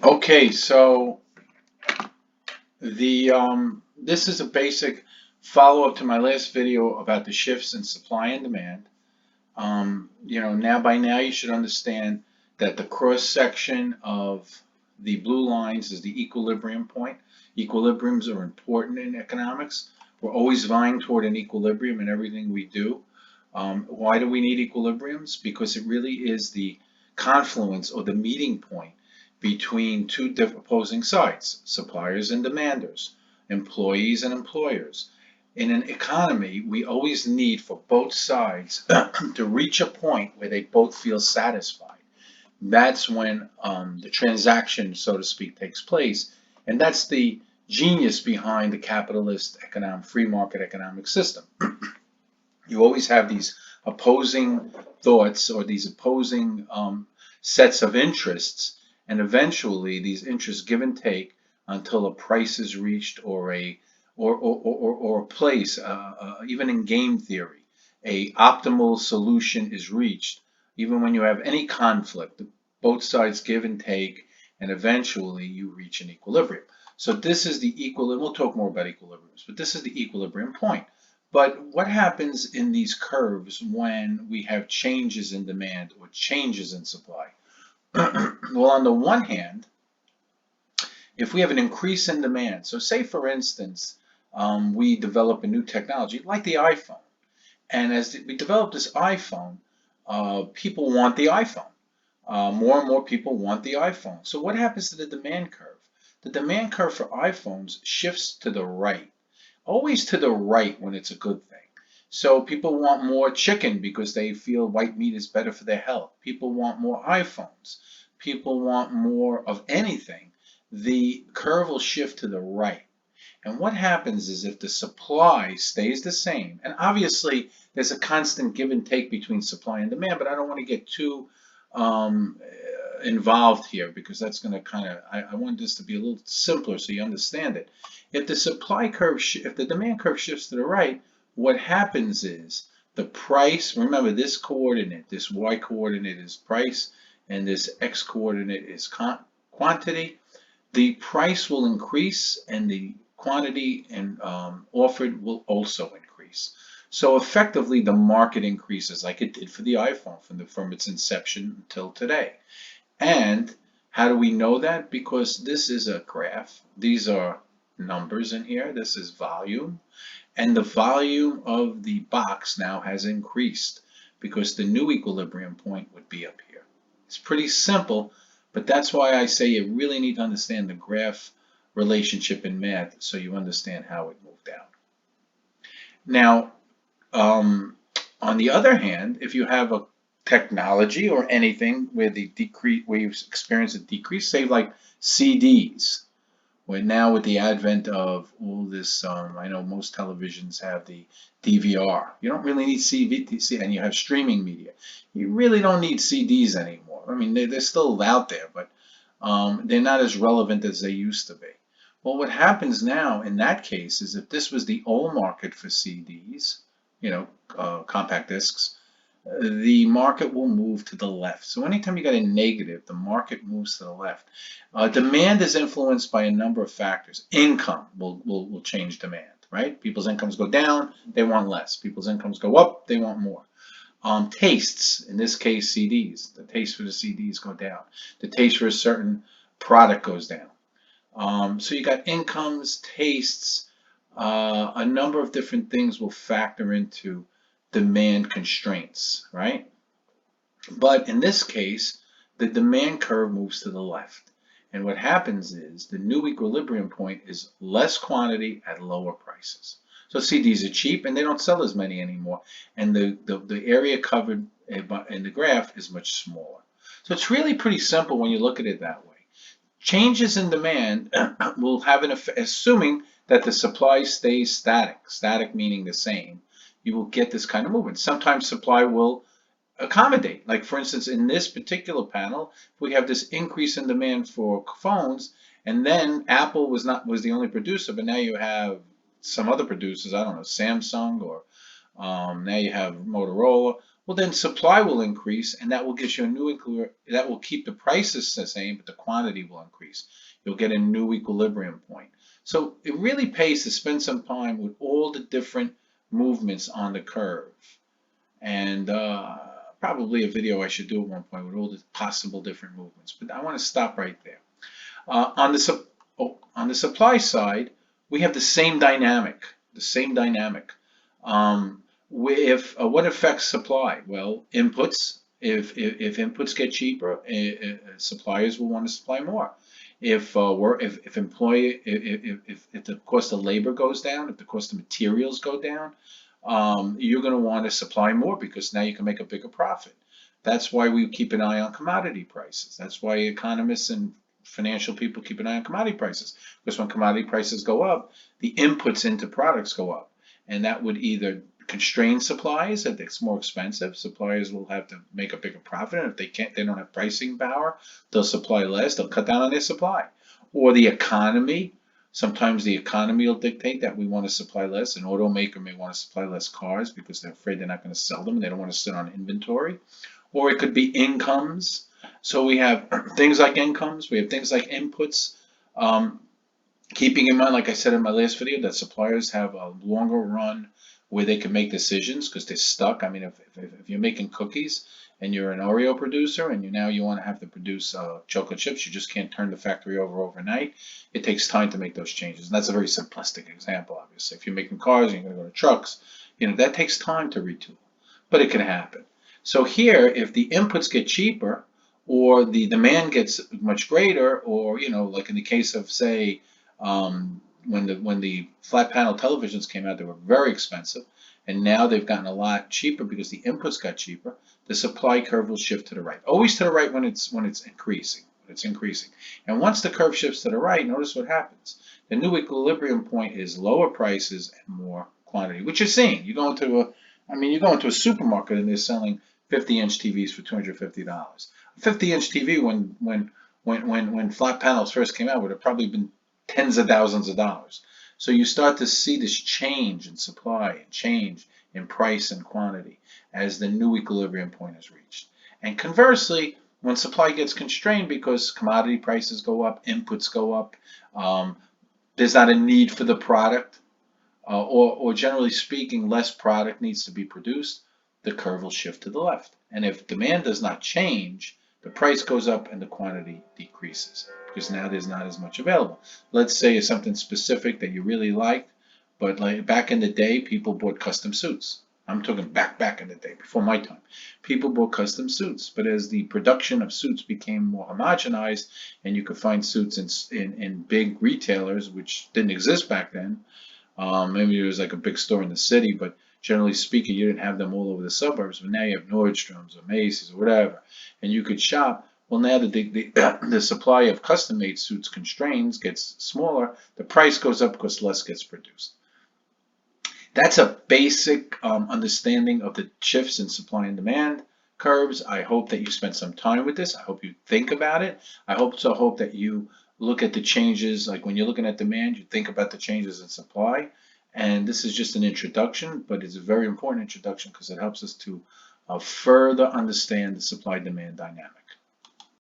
Okay, so this is a basic follow-up to my last video about the shifts in supply and demand. Now by now you should understand that the cross section of the blue lines is the equilibrium point. Equilibriums are important in economics. We're always vying toward an equilibrium in everything we do. Why do we need equilibriums? Because it really is the confluence or the meeting point between two opposing sides, suppliers and demanders, employees and employers. In an economy, we always need for both sides to reach a point where they both feel satisfied. That's when the transaction, so to speak, takes place. And that's the genius behind the capitalist free market economic system. You always have these opposing thoughts or these opposing sets of interests, and eventually these interests give and take until a price is reached or a place, even in game theory, a optimal solution is reached. Even when you have any conflict, both sides give and take, and eventually you reach an equilibrium. So this is the equilibrium. We'll talk more about equilibriums, but this is the equilibrium point. But what happens in these curves when we have changes in demand or changes in supply? Well, on the one hand, if we have an increase in demand, so say for instance, we develop a new technology like the iPhone, and as we develop this iPhone, people want the iPhone. More and more people want the iPhone. So what happens to the demand curve? The demand curve for iPhones shifts to the right. Always to the right when it's a good thing. So people want more chicken because they feel white meat is better for their health. People want more iPhones. People want more of anything. The curve will shift to the right. And what happens is if the supply stays the same, and obviously there's a constant give and take between supply and demand, but I don't want to get too involved here because that's going to I want this to be a little simpler so you understand it. If the supply curve, if the demand curve shifts to the right, what happens is the price, remember this coordinate, this y coordinate is price, and this x coordinate is quantity. The price will increase and the quantity and offered will also increase. So effectively the market increases like it did for the iPhone from its inception until today. And how do we know that? Because this is a graph. These are numbers in here. This is volume. And the volume of the box now has increased because the new equilibrium point would be up here. It's pretty simple, but that's why I say you really need to understand the graph relationship in math so you understand how it moved out. Now, on the other hand, if you have a technology or anything where where you experience a decrease, say like CDs, where now with the advent of all this, I know most televisions have the DVR. You don't really need CDs, and you have streaming media. You really don't need CDs anymore. I mean, they're still out there, but they're not as relevant as they used to be. Well, what happens now in that case is if this was the old market for CDs, compact discs, the market will move to the left. So anytime you got a negative, the market moves to the left. Demand is influenced by a number of factors. Income will change demand, right? People's incomes go down, they want less. People's incomes go up, they want more. Tastes, in this case CDs, the taste for the CDs go down. The taste for a certain product goes down. So you got incomes, tastes, a number of different things will factor into demand constraints, right? But in this case, the demand curve moves to the left. And what happens is the new equilibrium point is less quantity at lower prices. So CDs are cheap and they don't sell as many anymore. And the area covered in the graph is much smaller. So it's really pretty simple when you look at it that way. Changes in demand will have an effect, assuming that the supply stays static meaning the same. You will get this kind of movement. Sometimes supply will accommodate. Like for instance, in this particular panel, we have this increase in demand for phones, and then Apple was the only producer, but now you have some other producers. I don't know, Samsung, or now you have Motorola. well then supply will increase, and that will give you a new equilibrium. That will keep the prices the same, but the quantity will increase. You'll get a new equilibrium point. So it really pays to spend some time with all the different movements on the curve, and probably a video I should do at one point with all the possible different movements. But I want to stop right there. On the supply side, we have the same dynamic. The same dynamic. What affects supply? Well, inputs. If inputs get cheaper, suppliers will want to supply more. If the cost of labor goes down, if the cost of materials go down, you're going to want to supply more because now you can make a bigger profit. That's why we keep an eye on commodity prices. That's why economists and financial people keep an eye on commodity prices, because when commodity prices go up, the inputs into products go up, and that would either constrain supplies. If it's more expensive, suppliers will have to make a bigger profit, and if they don't have pricing power, they'll supply less, they'll cut down on their supply. Or the economy, sometimes the economy will dictate that we want to supply less. An automaker may want to supply less cars because they're afraid they're not going to sell them and they don't want to sit on inventory. Or it could be incomes. So we have things like incomes, we have things like inputs. Keeping in mind, like I said in my last video, that suppliers have a longer run where they can make decisions because they're stuck. I mean, if you're making cookies and you're an Oreo producer and you want to have to produce chocolate chips, you just can't turn the factory over overnight. It takes time to make those changes. And that's a very simplistic example, obviously. If you're making cars and you're going to go to trucks, that takes time to retool, but it can happen. So here, if the inputs get cheaper or the demand gets much greater, or like in the case of, say, when the flat panel televisions came out, they were very expensive, and now they've gotten a lot cheaper because the inputs got cheaper. The supply curve will shift to the right, always to the right when it's increasing. And once the curve shifts to the right, notice what happens. The new equilibrium point is lower prices and more quantity, which you're seeing. You go into a supermarket and they're selling 50-inch TVs for $250. A 50-inch TV when flat panels first came out would have probably been tens of thousands of dollars. So you start to see this change in supply and change in price and quantity as the new equilibrium point is reached. And conversely, when supply gets constrained because commodity prices go up, inputs go up, there's not a need for the product, or generally speaking, less product needs to be produced, the curve will shift to the left. And if demand does not change, the price goes up and the quantity decreases because now there's not as much available. Let's say it's something specific that you really like, but like back in the day, people bought custom suits. I'm talking back in the day, before my time. People bought custom suits, but as the production of suits became more homogenized and you could find suits in big retailers, which didn't exist back then, maybe there was like a big store in the city, but generally speaking, you didn't have them all over the suburbs, but now you have Nordstrom's or Macy's or whatever, and you could shop. Well, now the supply of custom-made suits constrains, gets smaller, the price goes up because less gets produced. That's a basic understanding of the shifts in supply and demand curves. I hope that you spent some time with this. I hope you think about it. I hope that you look at the changes, like when you're looking at demand, you think about the changes in supply. And this is just an introduction, but it's a very important introduction because it helps us to further understand the supply-demand dynamic.